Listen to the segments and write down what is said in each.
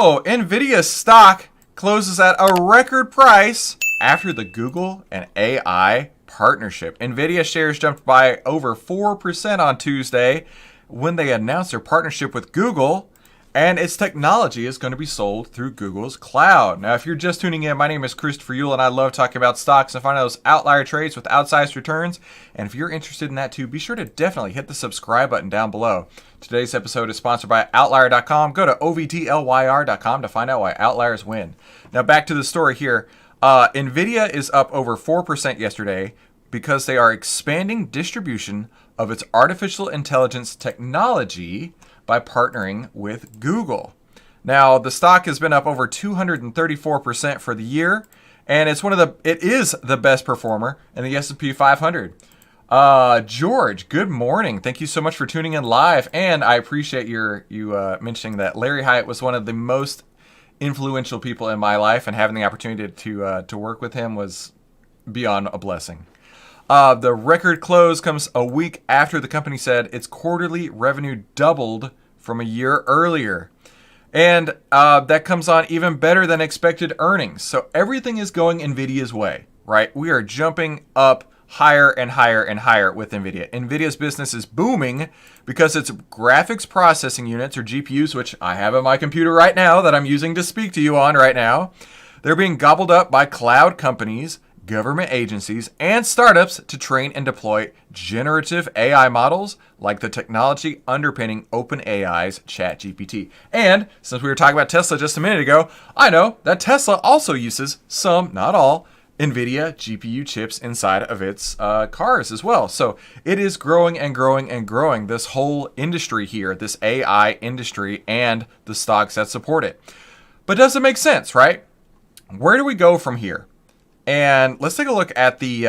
Oh, NVIDIA stock closes at a record price after the Google and AI partnership. NVIDIA shares jumped by over 4% on Tuesday when they announced their partnership with Google, and its technology is going to be sold through Google's cloud. Now, if you're just tuning in, my name is Christopher Yule, and I love talking about stocks and finding those outlier trades with outsized returns. And if you're interested in that too, be sure to definitely hit the subscribe button down below. Today's episode is sponsored by Outlier.com. Go to OVTLYR.com to find out why outliers win. Now, back to the story here. NVIDIA is up over 4% yesterday because they are expanding distribution of its artificial intelligence technology by partnering with Google. Now, the stock has been up over 234% for the year, and it is the best performer in the S&P 500. George, good morning. Thank you so much for tuning in live, and I appreciate you mentioning that Larry Hyatt was one of the most influential people in my life, and having the opportunity to work with him was beyond a blessing. The record close comes a week after the company said its quarterly revenue doubled from a year earlier. And that comes on even better than expected earnings. So everything is going NVIDIA's way, right? We are jumping up higher and higher and higher with NVIDIA. NVIDIA's business is booming because its graphics processing units, or GPUs, which I have on my computer right now that I'm using to speak to you on right now, they're being gobbled up by cloud companies, government agencies, and startups to train and deploy generative AI models like the technology underpinning OpenAI's ChatGPT. And since we were talking about Tesla just a minute ago, I know that Tesla also uses some, not all, NVIDIA GPU chips inside of its cars as well. So it is growing and growing and growing, this whole industry here, this AI industry, and the stocks that support it. But does it make sense, right? Where do we go from here? And let's take a look at the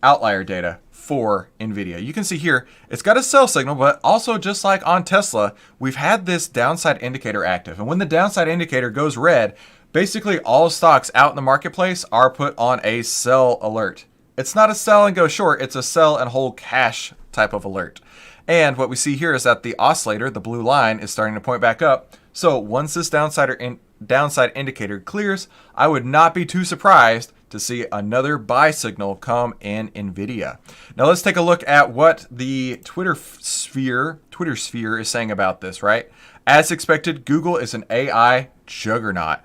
outlier data for NVIDIA. You can see here, it's got a sell signal, but also just like on Tesla, we've had this downside indicator active. And when the downside indicator goes red, basically all stocks out in the marketplace are put on a sell alert. It's not a sell and go short, it's a sell and hold cash type of alert. And what we see here is that the oscillator, the blue line, is starting to point back up. So once this downside indicator clears, I would not be too surprised to see another buy signal come in NVIDIA. Now let's take a look at what the Twitter sphere is saying about this, right? As expected, Google is an AI juggernaut.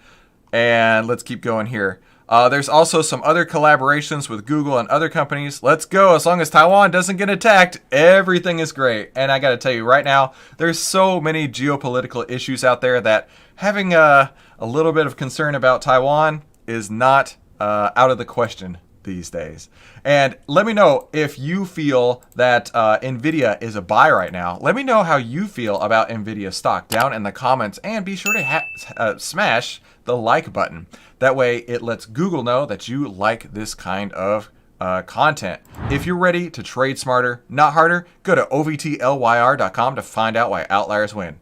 And let's keep going here. There's also some other collaborations with Google and other companies. Let's go. As long as Taiwan doesn't get attacked, everything is great. And I got to tell you right now, there's so many geopolitical issues out there that having a little bit of concern about Taiwan is not out of the question these days. And let me know if you feel that NVIDIA is a buy right now. Let me know how you feel about NVIDIA stock down in the comments, and be sure to smash the like button. That way it lets Google know that you like this kind of content. If you're ready to trade smarter, not harder, go to OVTLYR.com to find out why outliers win.